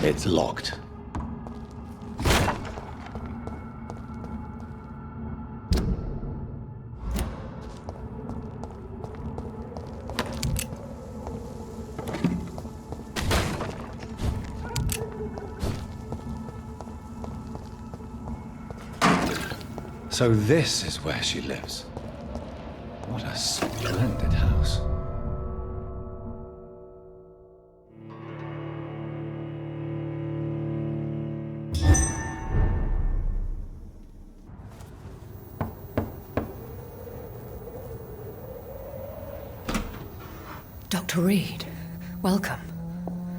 It's locked. So this is where she lives. What a splendid house. Dr. Reed, welcome.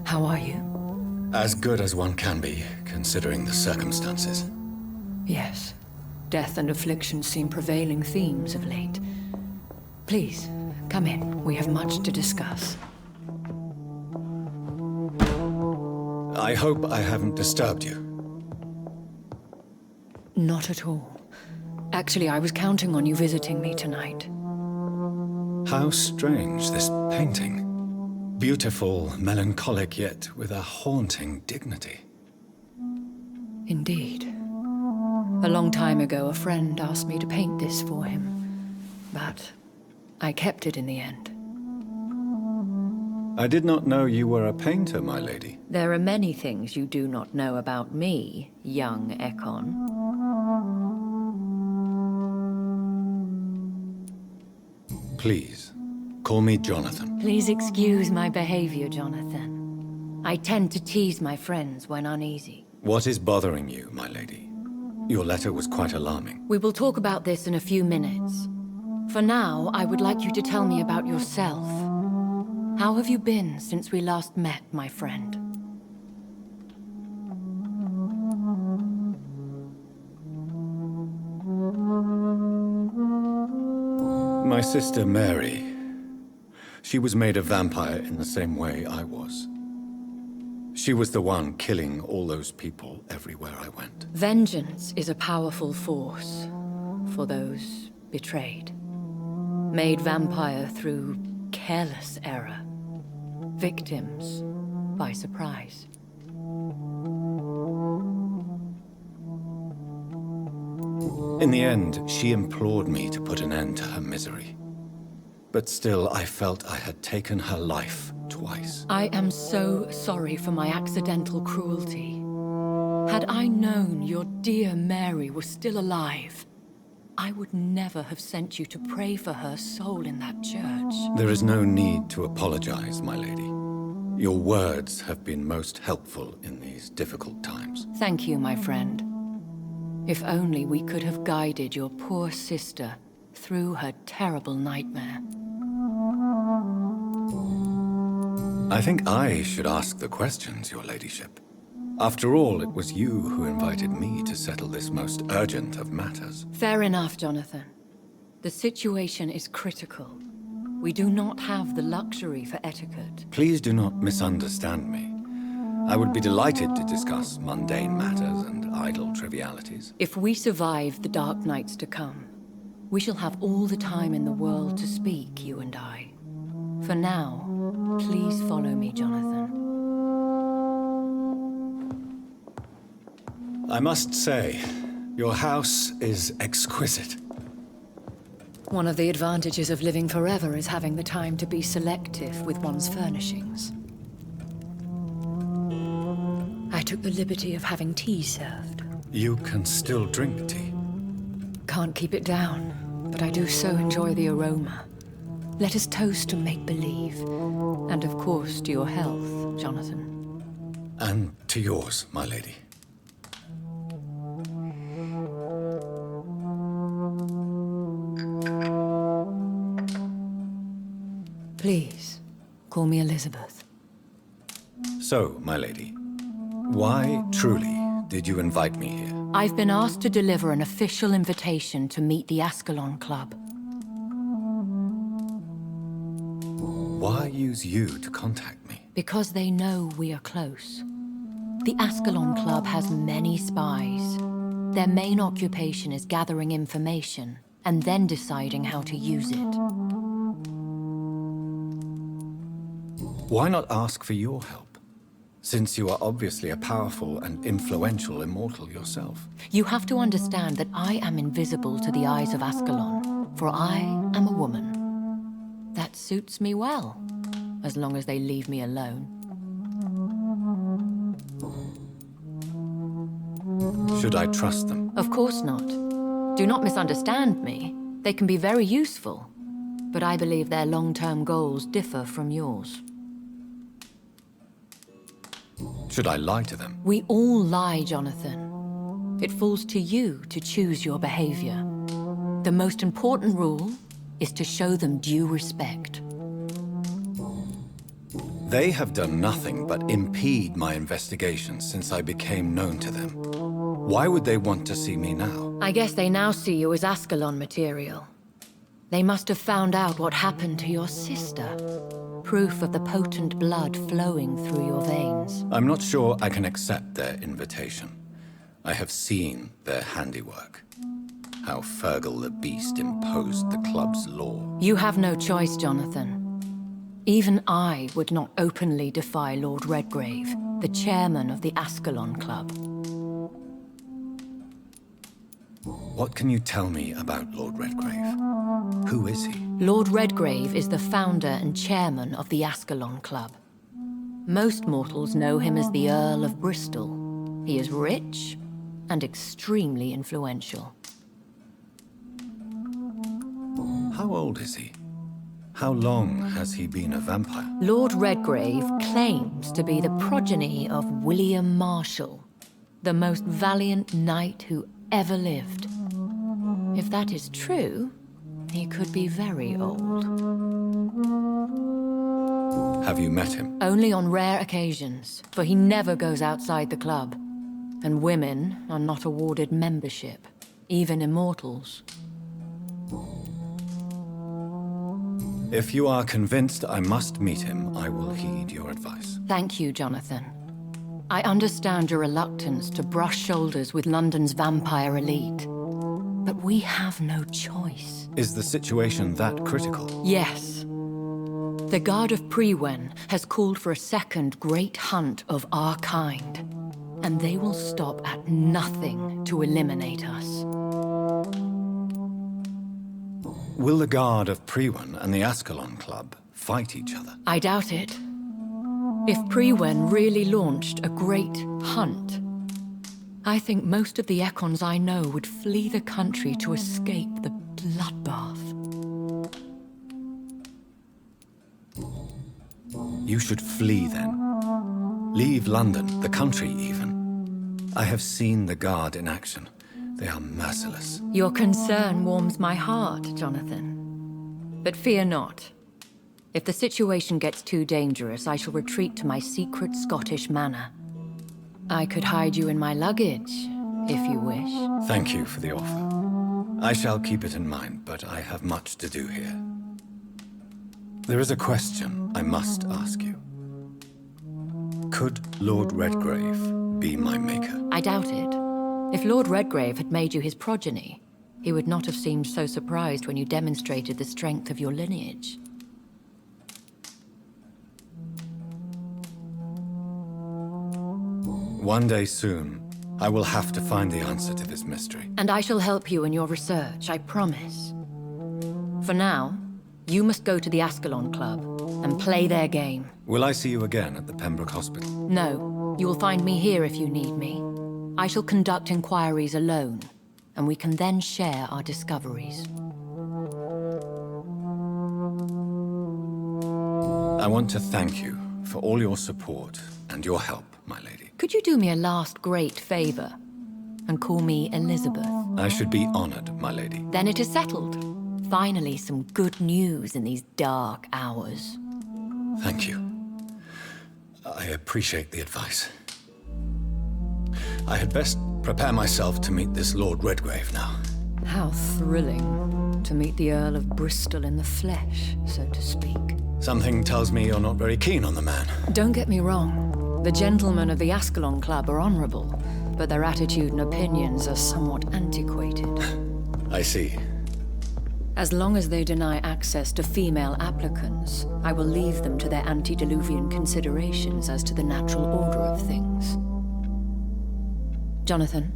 How are you? As good as one can be, considering the circumstances. Yes. Death and affliction seem prevailing themes of late. Please, come in. We have much to discuss. I hope I haven't disturbed you. Not at all. Actually, I was counting on you visiting me tonight. How strange, this painting. Beautiful, melancholic, yet with a haunting dignity. Indeed. A long time ago, a friend asked me to paint this for him, but I kept it in the end. I did not know you were a painter, my lady. There are many things you do not know about me, young Ekon. Please, call me Jonathan. Please excuse my behavior, Jonathan. I tend to tease my friends when uneasy. What is bothering you, my lady? Your letter was quite alarming. We will talk about this in a few minutes. For now, I would like you to tell me about yourself. How have you been since we last met, my friend? My sister Mary. She was made a vampire in the same way I was. She was the one killing all those people everywhere I went. Vengeance is a powerful force for those betrayed. Made vampire through careless error. Victims by surprise. In the end, she implored me to put an end to her misery. But still, I felt I had taken her life twice. I am so sorry for my accidental cruelty. Had I known your dear Mary was still alive, I would never have sent you to pray for her soul in that church. There is no need to apologize, my lady. Your words have been most helpful in these difficult times. Thank you, my friend. If only we could have guided your poor sister through her terrible nightmare. I think I should ask the questions, your ladyship. After all, it was you who invited me to settle this most urgent of matters. Fair enough, Jonathan. The situation is critical. We do not have the luxury for etiquette. Please do not misunderstand me. I would be delighted to discuss mundane matters and idle trivialities. If we survive the dark nights to come, we shall have all the time in the world to speak, you and I. For now, please follow me, Jonathan. I must say, your house is exquisite. One of the advantages of living forever is having the time to be selective with one's furnishings. I took the liberty of having tea served. You can still drink tea. Can't keep it down, but I do so enjoy the aroma. Let us toast to make-believe. And of course, to your health, Jonathan. And to yours, my lady. Please, call me Elizabeth. So, my lady, why, truly, did you invite me here? I've been asked to deliver an official invitation to meet the Ascalon Club. Why use you to contact me? Because they know we are close. The Ascalon Club has many spies. Their main occupation is gathering information and then deciding how to use it. Why not ask for your help? since you are obviously a powerful and influential immortal yourself. You have to understand that I am invisible to the eyes of Ascalon, for I am a woman. That suits me well, as long as they leave me alone. Should I trust them? Of course not. Do not misunderstand me. They can be very useful, but I believe their long-term goals differ from yours. Should I lie to them? We all lie, Jonathan. It falls to you to choose your behavior. The most important rule is to show them due respect. They have done nothing but impede my investigation since I became known to them. Why would they want to see me now? I guess they now see you as Ascalon material. They must have found out what happened to your sister. Proof of the potent blood flowing through your veins. I'm not sure I can accept their invitation. I have seen their handiwork. How Fergal the Beast imposed the club's law. You have no choice, Jonathan. Even I would not openly defy Lord Redgrave, the chairman of the Ascalon Club. What can you tell me about Lord Redgrave? Who is he? Lord Redgrave is the founder and chairman of the Ascalon Club. Most mortals know him as the Earl of Bristol. He is rich and extremely influential. How old is he? How long has he been a vampire? Lord Redgrave claims to be the progeny of William Marshall, the most valiant knight who ever lived. If that is true, he could be very old. Have you met him? Only on rare occasions, for he never goes outside the club. And women are not awarded membership, even immortals. If you are convinced I must meet him, I will heed your advice. Thank you, Jonathan. I understand your reluctance to brush shoulders with London's vampire elite. But we have no choice. Is the situation that critical? Yes. The Guard of Prewen has called for a second great hunt of our kind. And they will stop at nothing to eliminate us. Will the Guard of Prewen and the Ascalon Club fight each other? I doubt it. If Prewen really launched a great hunt, I think most of the Ekons I know would flee the country to escape the bloodbath. You should flee then. Leave London, the country even. I have seen the Guard in action. They are merciless. Your concern warms my heart, Jonathan. But fear not. If the situation gets too dangerous, I shall retreat to my secret Scottish manor. I could hide you in my luggage, if you wish. Thank you for the offer. I shall keep it in mind, but I have much to do here. There is a question I must ask you. Could Lord Redgrave be my maker? I doubt it. If Lord Redgrave had made you his progeny, he would not have seemed so surprised when you demonstrated the strength of your lineage. One day soon, I will have to find the answer to this mystery. And I shall help you in your research, I promise. For now, you must go to the Ascalon Club and play their game. Will I see you again at the Pembroke Hospital? No, you will find me here if you need me. I shall conduct inquiries alone, and we can then share our discoveries. I want to thank you for all your support and your help, my lady. Could you do me a last great favor and call me Elizabeth? I should be honored, my lady. Then it is settled. Finally, some good news in these dark hours. Thank you. I appreciate the advice. I had best prepare myself to meet this Lord Redgrave now. How thrilling to meet the Earl of Bristol in the flesh, so to speak. Something tells me you're not very keen on the man. Don't get me wrong. The gentlemen of the Ascalon Club are honorable, but their attitude and opinions are somewhat antiquated. I see. As long as they deny access to female applicants, I will leave them to their antediluvian considerations as to the natural order of things. Jonathan,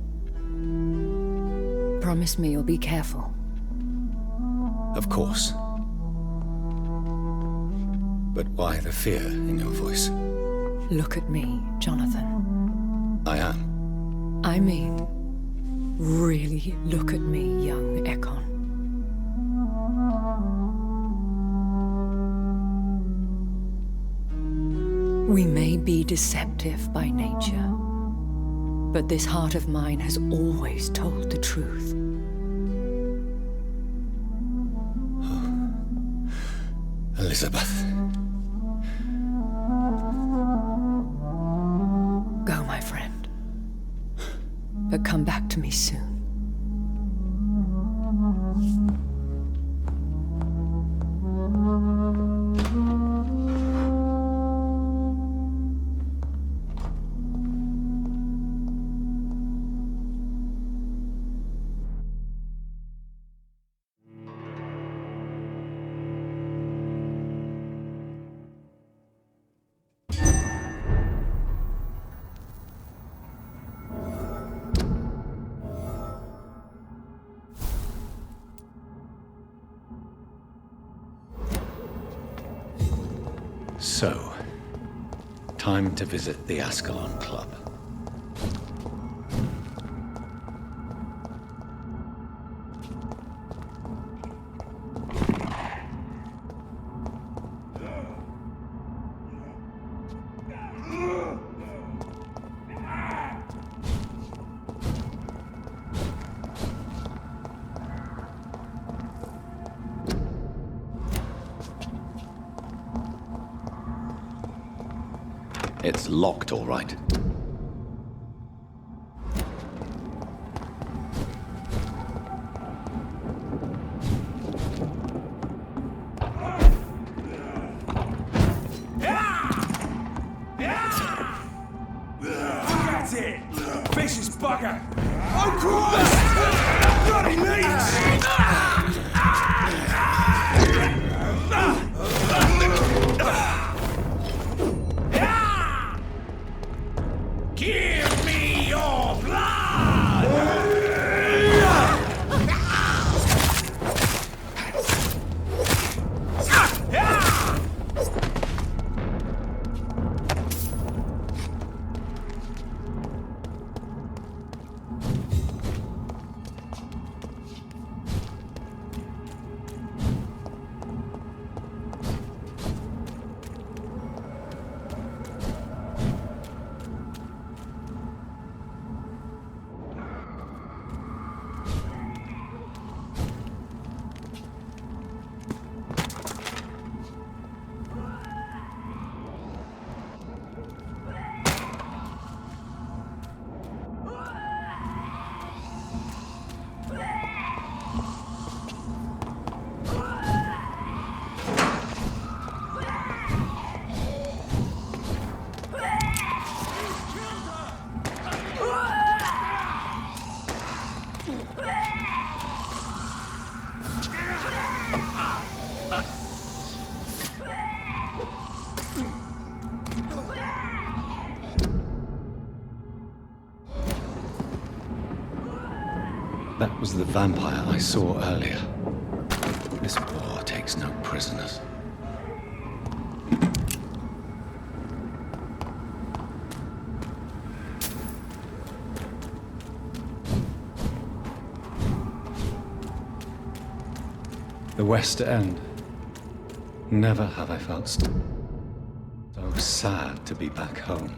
promise me you'll be careful. Of course. But why the fear in your voice? Look at me, Jonathan. I am. I mean, really look at me, young Ekon. We may be deceptive by nature, but this heart of mine has always told the truth. Elizabeth. Go, my friend. But come back to me soon. So, time to visit the Ascalon Club. It's locked, all right. That's it! Vicious bugger! Oh, Christ! Bloody leech! Give me your blood! That was the vampire I saw earlier. This war takes no prisoners. The West End. Never have I felt so sad to be back home.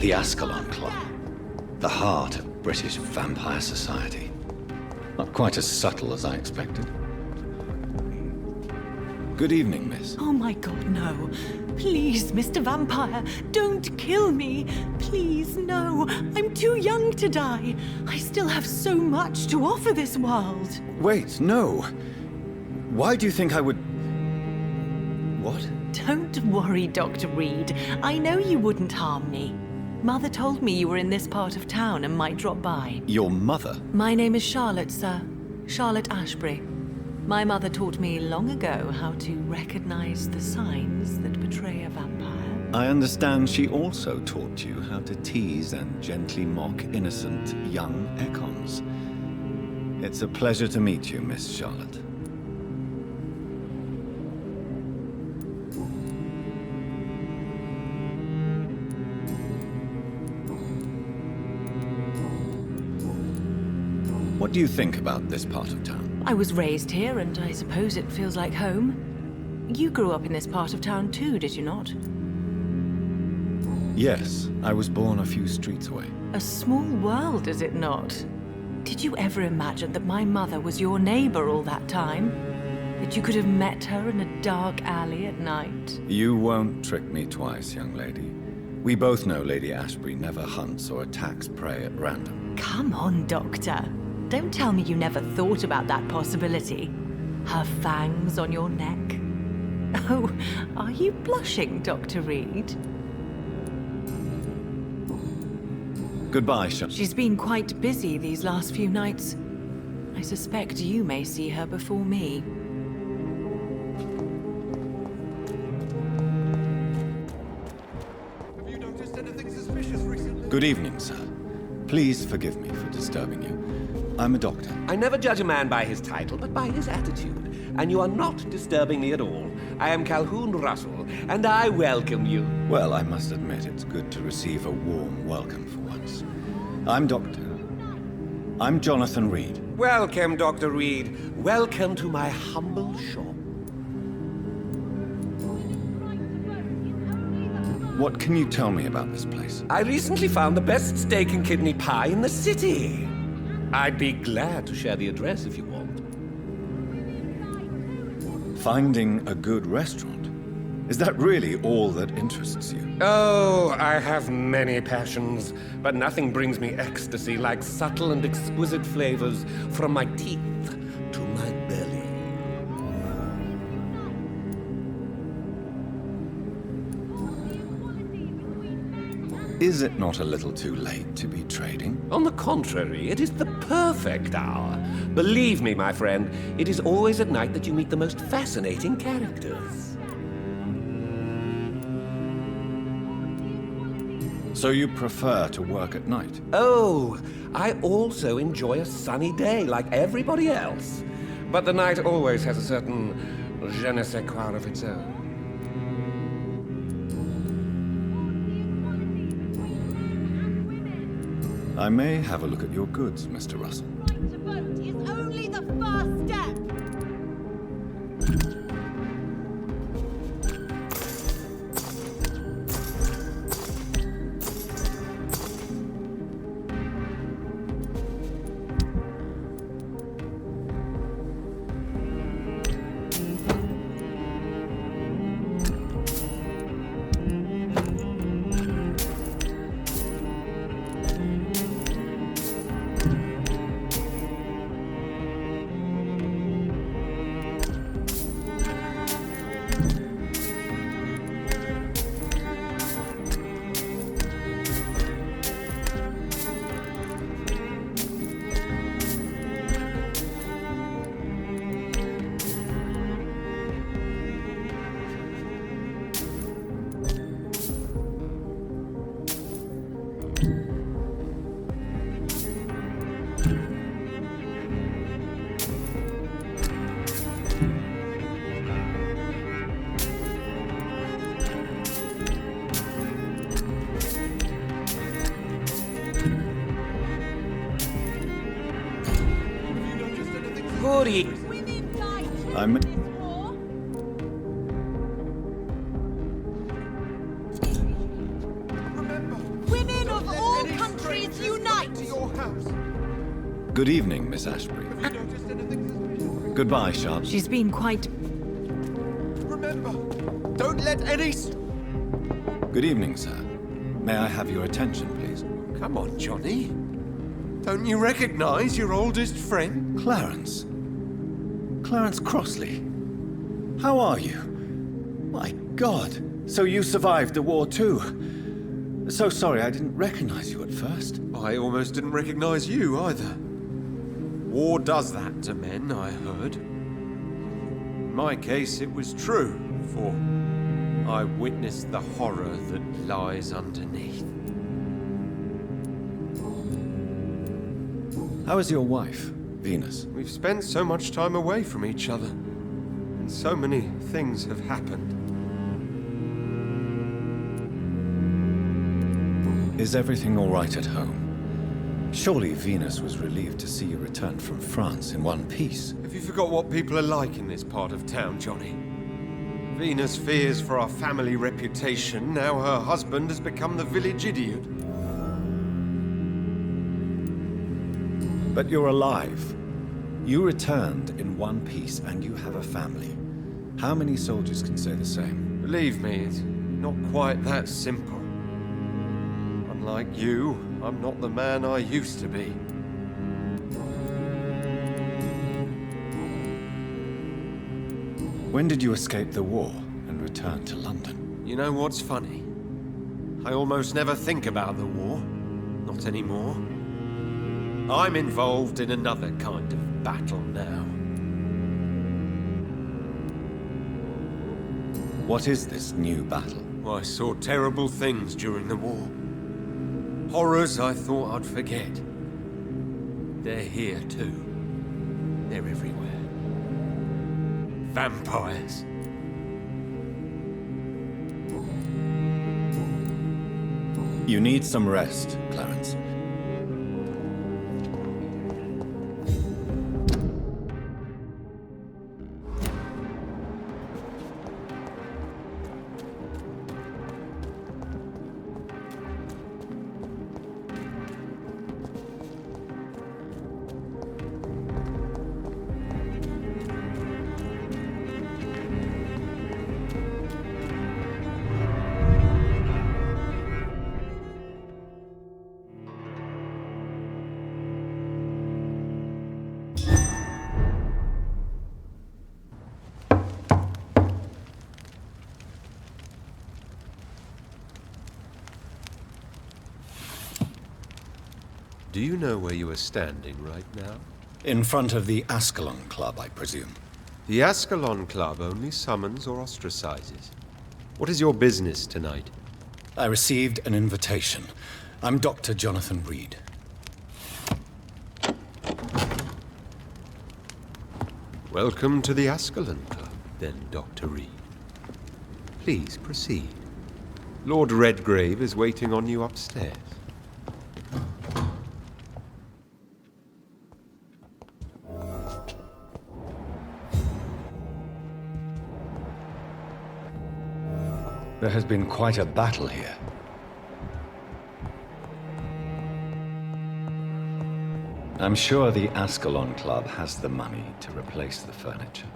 The Ascalon Club. The heart of British vampire society. Not quite as subtle as I expected. Good evening, miss. Oh my god, no. Please, Mr. Vampire, don't kill me. Please, no. I'm too young to die. I still have so much to offer this world. Wait, no. Why do you think I would... What? Don't worry, Dr. Reed. I know you wouldn't harm me. Mother told me you were in this part of town and might drop by. Your mother? My name is Charlotte, sir. Charlotte Ashbury. My mother taught me long ago how to recognize the signs that betray a vampire. I understand she also taught you how to tease and gently mock innocent young Ekons. It's a pleasure to meet you, Miss Charlotte. What do you think about this part of town? I was raised here, and I suppose it feels like home. You grew up in this part of town too, did you not? Yes, I was born a few streets away. A small world, is it not? Did you ever imagine that my mother was your neighbor all that time? That you could have met her in a dark alley at night? You won't trick me twice, young lady. We both know Lady Ashbury never hunts or attacks prey at random. Come on, Doctor. Don't tell me you never thought about that possibility. Her fangs on your neck. Oh, are you blushing, Dr. Reed? Goodbye, Charlotte. She's been quite busy these last few nights. I suspect you may see her before me. Have you noticed anything suspicious recently? Good evening, sir. Please forgive me for disturbing you. I'm a doctor. I never judge a man by his title, but by his attitude. And you are not disturbing me at all. I am Calhoun Russell, and I welcome you. Well, I must admit it's good to receive a warm welcome for once. I'm Jonathan Reed. Welcome, Dr. Reed. Welcome to my humble shop. What can you tell me about this place? I recently found the best steak and kidney pie in the city. I'd be glad to share the address if you want. Finding a good restaurant? Is that really all that interests you? Oh, I have many passions, but nothing brings me ecstasy like subtle and exquisite flavors from my teeth to my belly. Is it not a little too late to be trading? On the contrary, it is the perfect hour. Believe me, my friend, it is always at night that you meet the most fascinating characters. So you prefer to work at night? Oh, I also enjoy a sunny day like everybody else. But the night always has a certain je ne sais quoi of its own. I may have a look at your goods, Mr. Russell. To vote is only the first step. Goody. Women die too I'm- in this war. Remember, Women house. Good evening, Miss Ashbury. Have you noticed anything suspicious? Goodbye, Sharp. She's been quite... Remember, don't let any... Good evening, sir. May I have your attention, please? Come on, Johnny. Don't you recognize your oldest friend? Clarence. Clarence Crossley. How are you? My God. So you survived the war too. So sorry I didn't recognize you at first. I almost didn't recognize you either. War does that to men, I heard. In my case, it was true, for I witnessed the horror that lies underneath. How is your wife, Venus? We've spent so much time away from each other, and so many things have happened. Is everything all right at home? Surely Venus was relieved to see you return from France in one piece. Have you forgot what people are like in this part of town, Johnny? Venus fears for our family reputation. Now her husband has become the village idiot. But you're alive. You returned in one piece and you have a family. How many soldiers can say the same? Believe me, it's not quite that simple. Unlike you, I'm not the man I used to be. When did you escape the war and return to London? You know what's funny? I almost never think about the war. Not anymore. I'm involved in another kind of battle now. What is this new battle? I saw terrible things during the war. Horrors I thought I'd forget. They're here too. They're everywhere. Vampires. You need some rest, Clarence. Do you know where you are standing right now? In front of the Ascalon Club, I presume. The Ascalon Club only summons or ostracizes. What is your business tonight? I received an invitation. I'm Dr. Jonathan Reed. Welcome to the Ascalon Club, then, Dr. Reed. Please proceed. Lord Redgrave is waiting on you upstairs. There has been quite a battle here. I'm sure the Ascalon Club has the money to replace the furniture.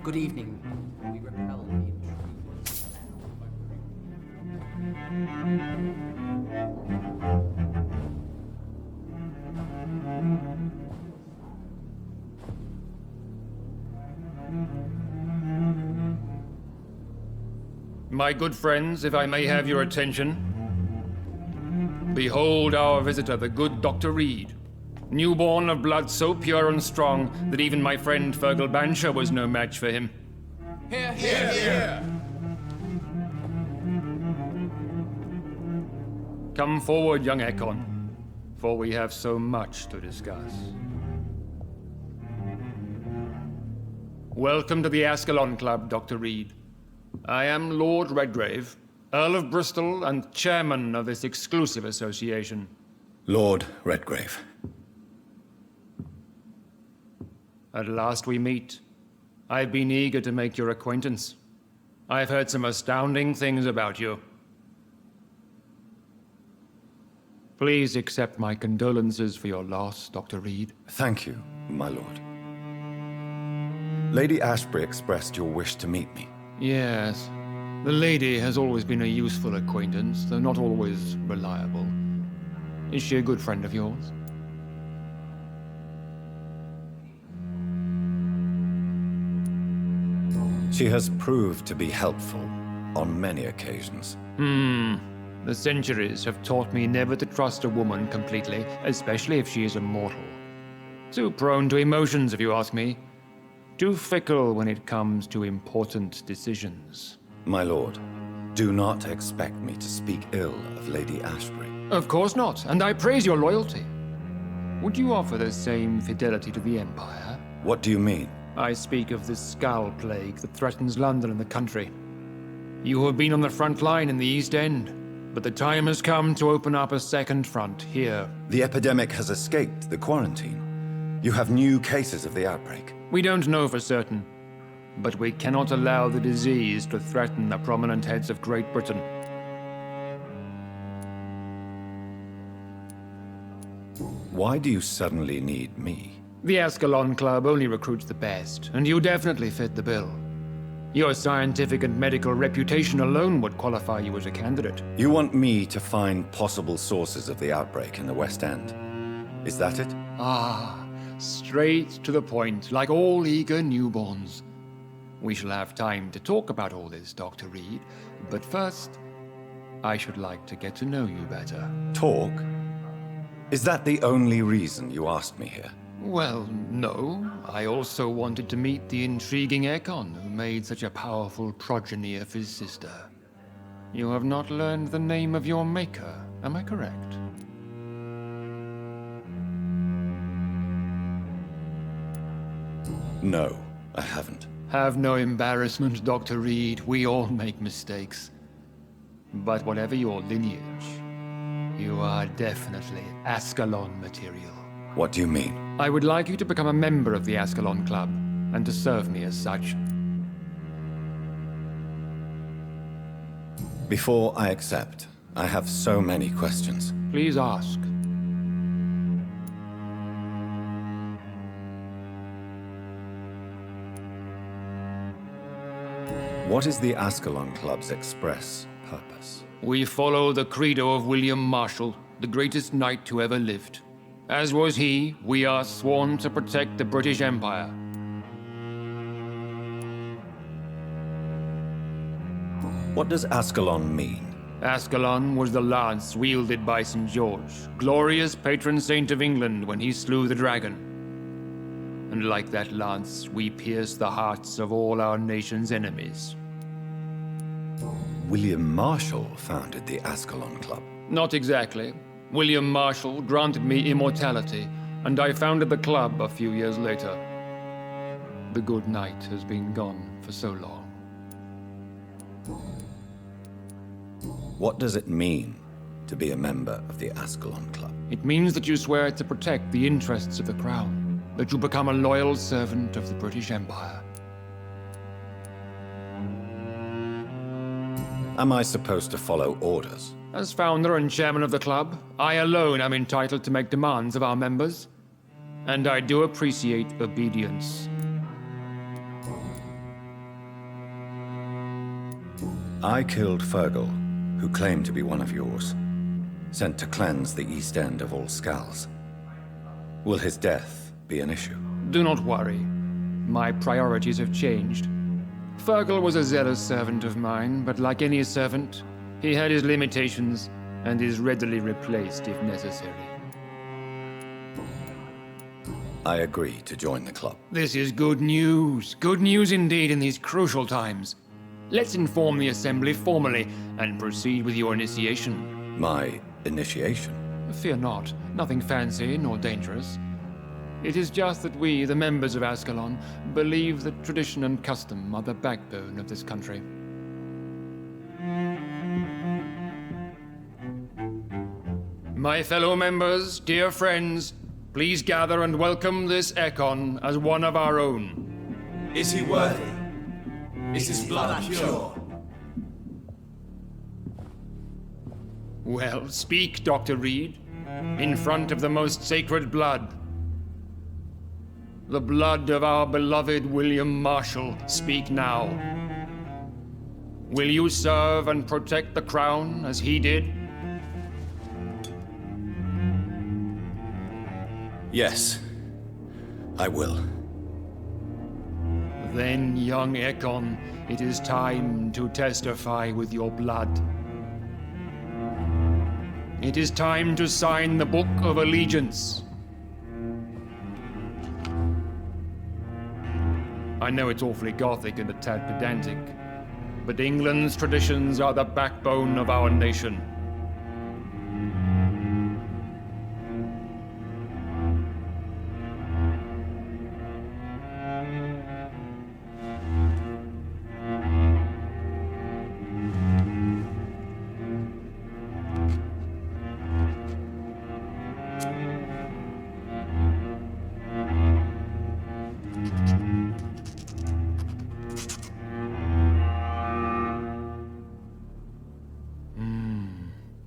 Good evening. We repel the intruders. My good friends, if I may have your attention. Behold our visitor, the good Dr. Reed. Newborn of blood so pure and strong that even my friend Fergal Bancher was no match for him. Here, here, here! Come forward, young Ekon, for we have so much to discuss. Welcome to the Ascalon Club, Dr. Reed. I am Lord Redgrave, Earl of Bristol and chairman of this exclusive association. Lord Redgrave. At last we meet. I've been eager to make your acquaintance. I've heard some astounding things about you. Please accept my condolences for your loss, Dr. Reed. Thank you, my lord. Lady Ashbury expressed your wish to meet me. Yes. The lady has always been a useful acquaintance, though not always reliable. Is she a good friend of yours? She has proved to be helpful on many occasions. The centuries have taught me never to trust a woman completely, especially if she is a mortal. Too prone to emotions, if you ask me. Too fickle when it comes to important decisions. My lord, do not expect me to speak ill of Lady Ashbury. Of course not, and I praise your loyalty. Would you offer the same fidelity to the Empire? What do you mean? I speak of the Skull Plague that threatens London and the country. You have been on the front line in the East End, but the time has come to open up a second front here. The epidemic has escaped the quarantine. You have new cases of the outbreak. We don't know for certain, but we cannot allow the disease to threaten the prominent heads of Great Britain. Why do you suddenly need me? The Ascalon Club only recruits the best, and you definitely fit the bill. Your scientific and medical reputation alone would qualify you as a candidate. You want me to find possible sources of the outbreak in the West End. Is that it? Ah, straight to the point, like all eager newborns. We shall have time to talk about all this, Dr. Reed, but first, I should like to get to know you better. Talk? Is that the only reason you asked me here? Well, no. I also wanted to meet the intriguing Ekon, who made such a powerful progeny of his sister. You have not learned the name of your maker, am I correct? No, I haven't. Have no embarrassment, Dr. Reed. We all make mistakes. But whatever your lineage, you are definitely Ascalon material. What do you mean? I would like you to become a member of the Ascalon Club, and to serve me as such. Before I accept, I have so many questions. Please ask. What is the Ascalon Club's express purpose? We follow the credo of William Marshall, the greatest knight who ever lived. As was he, we are sworn to protect the British Empire. What does Ascalon mean? Ascalon was the lance wielded by St. George, glorious patron saint of England when he slew the dragon. And like that lance, we pierce the hearts of all our nation's enemies. William Marshall founded the Ascalon Club. Not exactly. William Marshall granted me immortality, and I founded the club a few years later. The good knight has been gone for so long. What does it mean to be a member of the Ascalon Club? It means that you swear to protect the interests of the crown, that you become a loyal servant of the British Empire. Am I supposed to follow orders? As founder and chairman of the club, I alone am entitled to make demands of our members, and I do appreciate obedience. I killed Fergal, who claimed to be one of yours, sent to cleanse the East End of all Skulls. Will his death be an issue? Do not worry. My priorities have changed. Fergal was a zealous servant of mine, but like any servant, he had his limitations and is readily replaced if necessary. I agree to join the club. This is good news. Good news indeed in these crucial times. Let's inform the Assembly formally and proceed with your initiation. My initiation? Fear not. Nothing fancy nor dangerous. It is just that we, the members of Ascalon, believe that tradition and custom are the backbone of this country. My fellow members, dear friends, please gather and welcome this Ekon as one of our own. Is he worthy? Is his blood pure? Well, speak, Dr. Reed, in front of the most sacred blood. The blood of our beloved William Marshall, speak now. Will you serve and protect the crown as he did? Yes, I will. Then, young Ekon, it is time to testify with your blood. It is time to sign the Book of Allegiance. I know it's awfully gothic and a tad pedantic, but England's traditions are the backbone of our nation.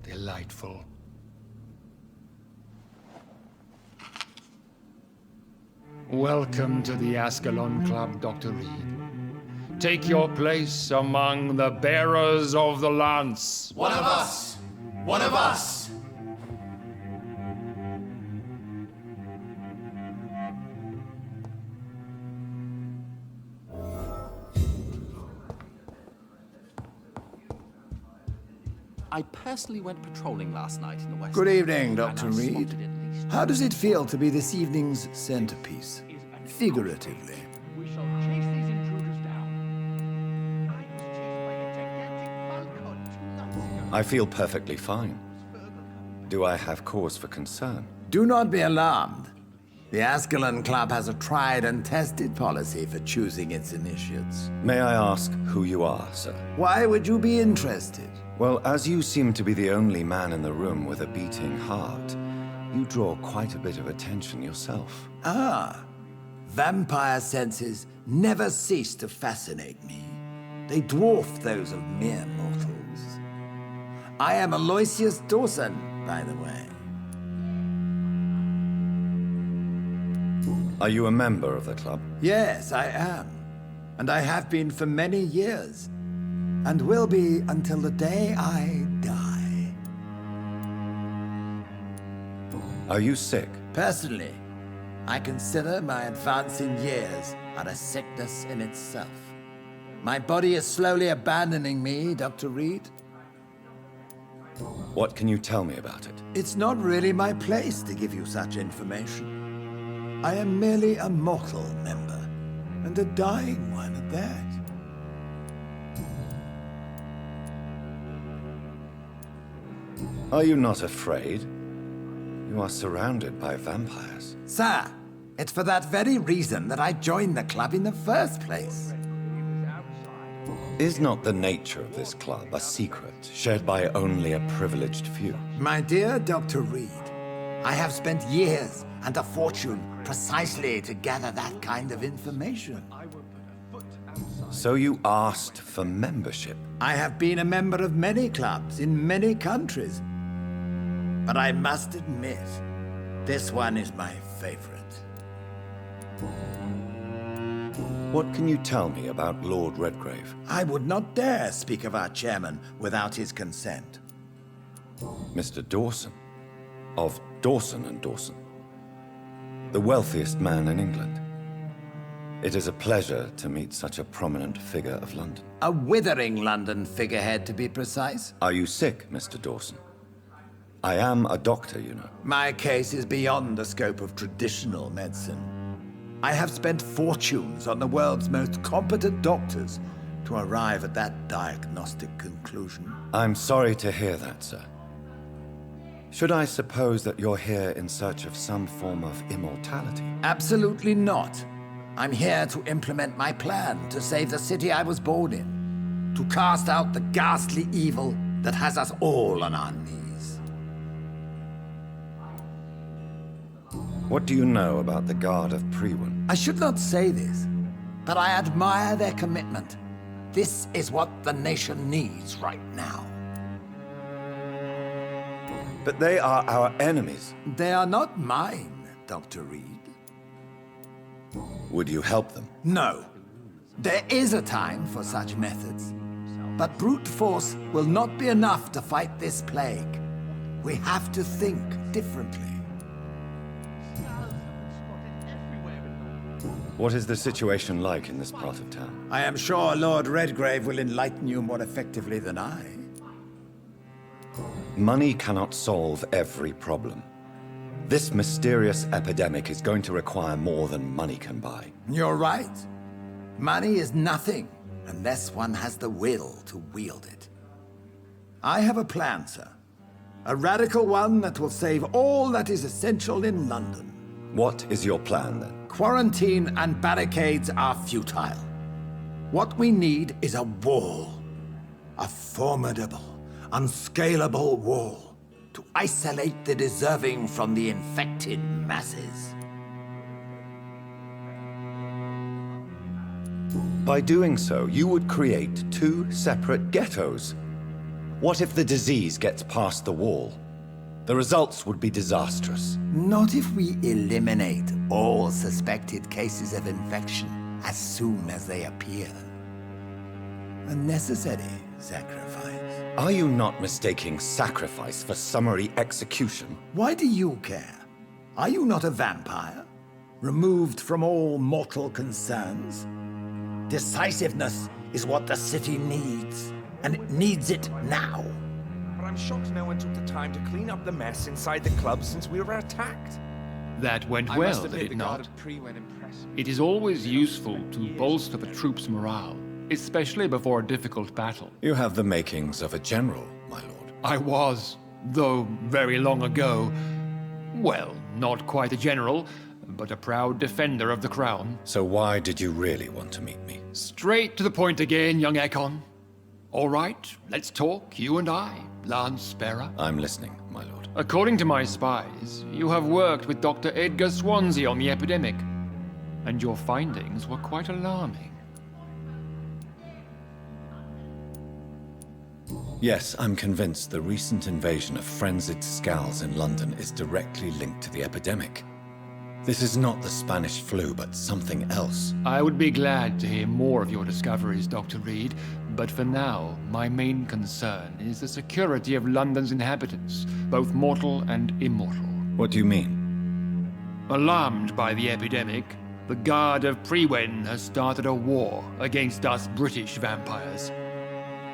Delightful. Welcome to the Ascalon Club, Dr. Reed. Take your place among the bearers of the lance. One of us! One of us! I personally went patrolling last night in the West. Good evening, and Dr. I Reed. spotted at least How does it feel to be this evening's centerpiece? Figuratively. We shall chase these intruders down. I feel perfectly fine. Do I have cause for concern? Do not be alarmed. The Ascalon Club has a tried and tested policy for choosing its initiates. May I ask who you are, sir? Why would you be interested? Well, as you seem to be the only man in the room with a beating heart, you draw quite a bit of attention yourself. Ah, vampire senses never cease to fascinate me. They dwarf those of mere mortals. I am Aloysius Dawson, by the way. Are you a member of the club? Yes, I am. And I have been for many years. And will be until the day I die. Are you sick? Personally, I consider my advancing years are a sickness in itself. My body is slowly abandoning me, Dr. Reed. What can you tell me about it? It's not really my place to give you such information. I am merely a mortal member, and a dying one at that. Are you not afraid? You are surrounded by vampires. Sir, it's for that very reason that I joined the club in the first place. Is not the nature of this club a secret shared by only a privileged few? My dear Dr. Reed, I have spent years and a fortune precisely to gather that kind of information. So you asked for membership? I have been a member of many clubs in many countries. But I must admit, this one is my favorite. What can you tell me about Lord Redgrave? I would not dare speak of our chairman without his consent. Mr. Dawson, of Dawson and Dawson, the wealthiest man in England. It is a pleasure to meet such a prominent figure of London. A withering London figurehead, to be precise. Are you sick, Mr. Dawson? I am a doctor, you know. My case is beyond the scope of traditional medicine. I have spent fortunes on the world's most competent doctors to arrive at that diagnostic conclusion. I'm sorry to hear that, sir. Should I suppose that you're here in search of some form of immortality? Absolutely not. I'm here to implement my plan to save the city I was born in, to cast out the ghastly evil that has us all on our knees. What do you know about the Guard of Priwen? I should not say this, but I admire their commitment. This is what the nation needs right now. But they are our enemies. They are not mine, Dr. Reed. Would you help them? No. There is a time for such methods. But brute force will not be enough to fight this plague. We have to think differently. What is the situation like in this part of town? I am sure Lord Redgrave will enlighten you more effectively than I. Money cannot solve every problem. This mysterious epidemic is going to require more than money can buy. You're right. Money is nothing unless one has the will to wield it. I have a plan, sir. A radical one that will save all that is essential in London. What is your plan, then? Quarantine and barricades are futile. What we need is a wall. A formidable, unscalable wall to isolate the deserving from the infected masses. By doing so, you would create two separate ghettos. What if the disease gets past the wall? The results would be disastrous. Not if we eliminate all suspected cases of infection as soon as they appear. A necessary sacrifice. Are you not mistaking sacrifice for summary execution? Why do you care? Are you not a vampire? Removed from all mortal concerns? Decisiveness is what the city needs, and it needs it now. But I'm shocked no one took the time to clean up the mess inside the club since we were attacked. That went well, did it not? It is always useful to bolster the troops' morale, especially before a difficult battle. You have the makings of a general, my lord. I was, though very long ago. Well, not quite a general, but a proud defender of the crown. So why did you really want to meet me? Straight to the point again, young Ekon. All right, let's talk, you and I, Lance Sparrow. I'm listening, my lord. According to my spies, you have worked with Dr. Edgar Swansea on the epidemic, and your findings were quite alarming. Yes, I'm convinced the recent invasion of frenzied Skulls in London is directly linked to the epidemic. This is not the Spanish flu, but something else. I would be glad to hear more of your discoveries, Dr. Reed, but for now, my main concern is the security of London's inhabitants, both mortal and immortal. What do you mean? Alarmed by the epidemic, the Guard of Priwen has started a war against us British vampires.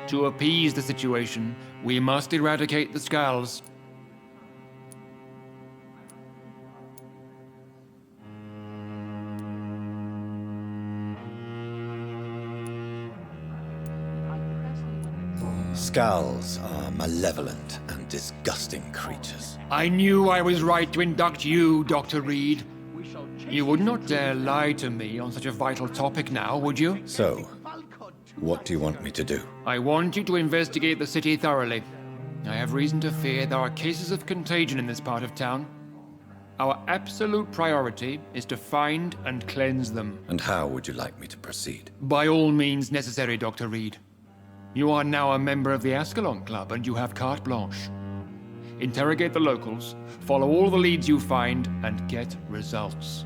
To appease the situation, we must eradicate the Skulls. Skulls are malevolent and disgusting creatures. I knew I was right to induct you, Dr. Reed. You would not dare lie to me on such a vital topic now, would you? So, what do you want me to do? I want you to investigate the city thoroughly. I have reason to fear there are cases of contagion in this part of town. Our absolute priority is to find and cleanse them. And how would you like me to proceed? By all means necessary, Dr. Reed. You are now a member of the Ascalon Club, and you have carte blanche. Interrogate the locals, follow all the leads you find, and get results.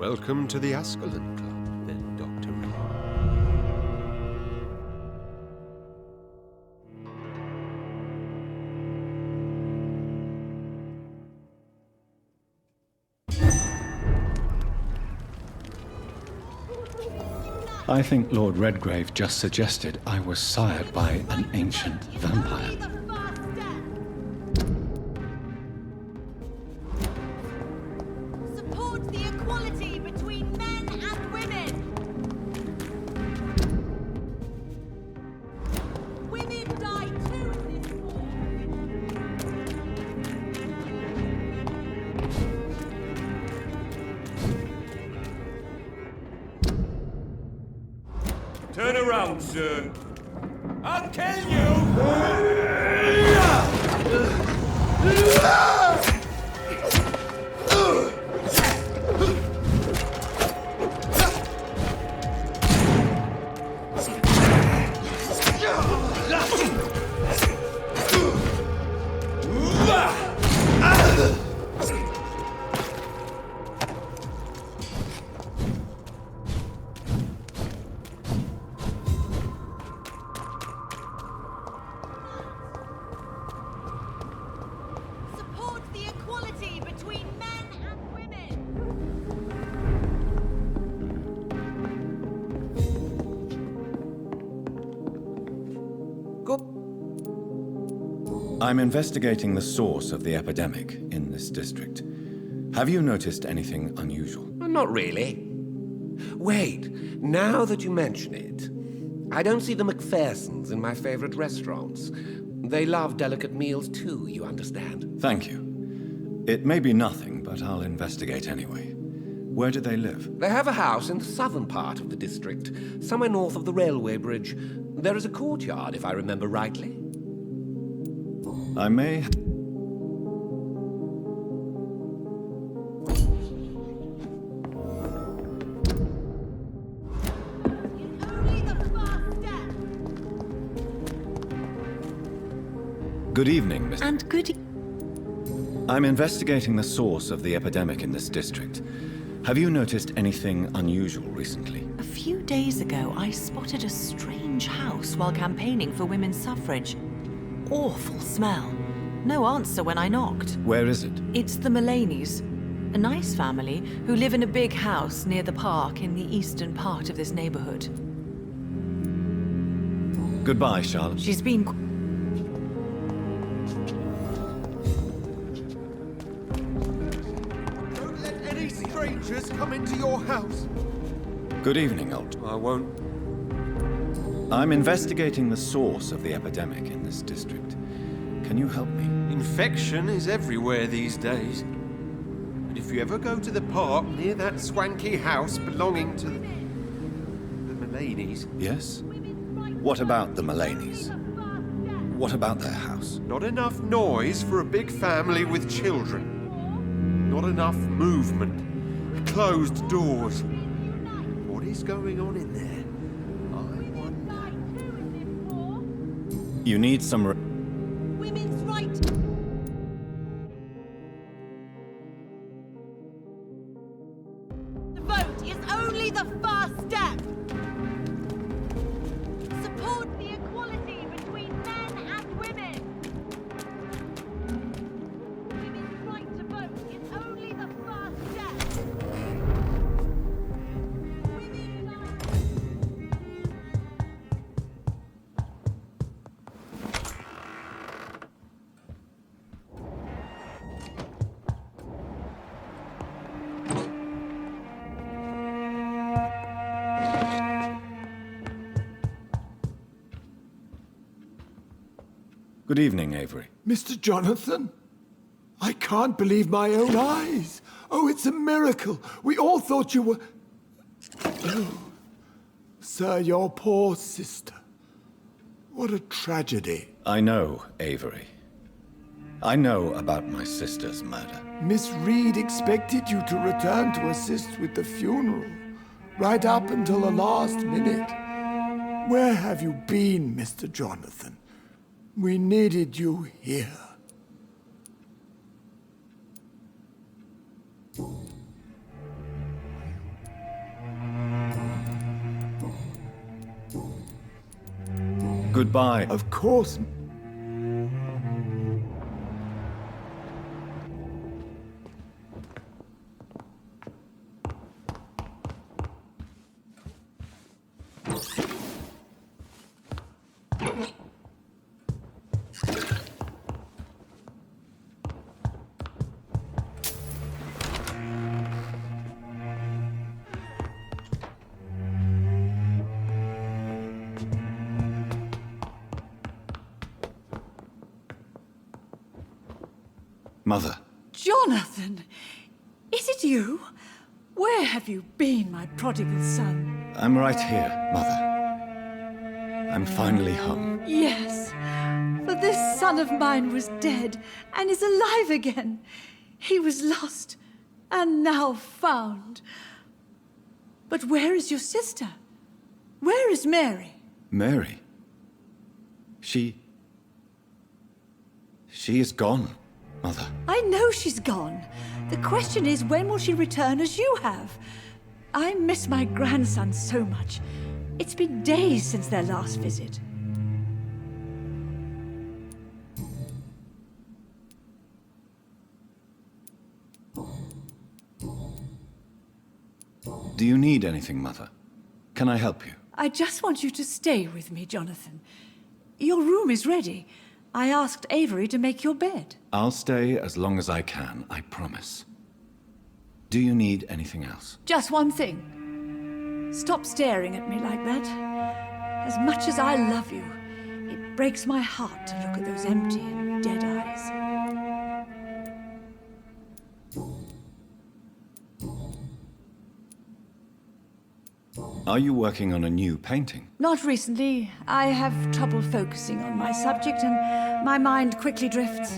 Welcome to the Ascalon Club, then, Dr. Reed. I think Lord Redgrave just suggested I was sired by an ancient vampire. Support the equality between men and women. Women die too in this war. Turn around, sir. I'll kill you! Support the equality between men and women. I'm investigating the source of the epidemic in this district. Have you noticed anything unusual? Not really. Wait, now that you mention it, I don't see the McPhersons in my favorite restaurants. They love delicate meals too, you understand. Thank you. It may be nothing, but I'll investigate anyway. Where do they live? They have a house in the southern part of the district, somewhere north of the railway bridge. There is a courtyard, if I remember rightly. I may... Only the first step. Good evening, Mr. And good. I'm investigating the source of the epidemic in this district. Have you noticed anything unusual recently? A few days ago, I spotted a strange house while campaigning for women's suffrage. Awful smell. No answer when I knocked. Where is it? It's the Mullaneys, a nice family who live in a big house near the park in the eastern part of this neighborhood. Goodbye, Charlotte. She's been... Don't let any strangers come into your house. Good evening, old. I won't. I'm investigating the source of the epidemic in this district. Can you help me? Infection is everywhere these days. And if you ever go to the park near that swanky house belonging to the Mullaneys, Yes? What about the Mullaneys? What about their house? not enough noise for a big family with children. Not enough movement. Closed doors. What is going on in there? I wonder. You need some... Women's right. The vote is only the first step. Support the equality between men and women. Women's right to vote is only the first step. Women's Good evening, Avery. Mr. Jonathan? I can't believe my own eyes. Oh, it's a miracle. We all thought you were... Oh, sir, your poor sister. What a tragedy. I know, Avery. I know about my sister's murder. Miss Reed expected you to return to assist with the funeral, right up until the last minute. Where have you been, Mr. Jonathan? We needed you here. Goodbye. Of course. Mother. Jonathan! Is it you? Where have you been, my prodigal son? I'm right here, Mother. I'm finally home. Yes, for this son of mine was dead and is alive again. He was lost and now found. But where is your sister? Where is Mary? Mary? She is gone, Mother. I know she's gone. The question is, when will she return as you have? I miss my grandson so much. It's been days since their last visit. Do you need anything, Mother? Can I help you? I just want you to stay with me, Jonathan. Your room is ready. I asked Avery to make your bed. I'll stay as long as I can, I promise. Do you need anything else? Just one thing. Stop staring at me like that. As much as I love you, it breaks my heart to look at those empty and dead eyes. Are you working on a new painting? Not recently. I have trouble focusing on my subject and my mind quickly drifts.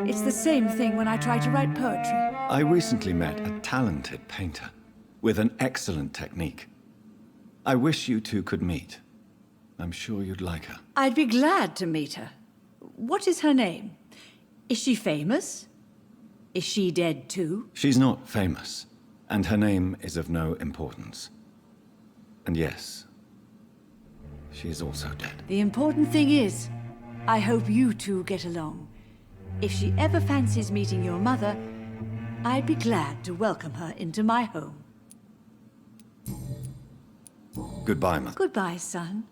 It's the same thing when I try to write poetry. I recently met a talented painter with an excellent technique. I wish you two could meet. I'm sure you'd like her. I'd be glad to meet her. What is her name? Is she famous? Is she dead too? She's not famous, and her name is of no importance. And yes, she is also dead. The important thing is, I hope you two get along. If she ever fancies meeting your mother, I'd be glad to welcome her into my home. Goodbye, Mother. Goodbye, son.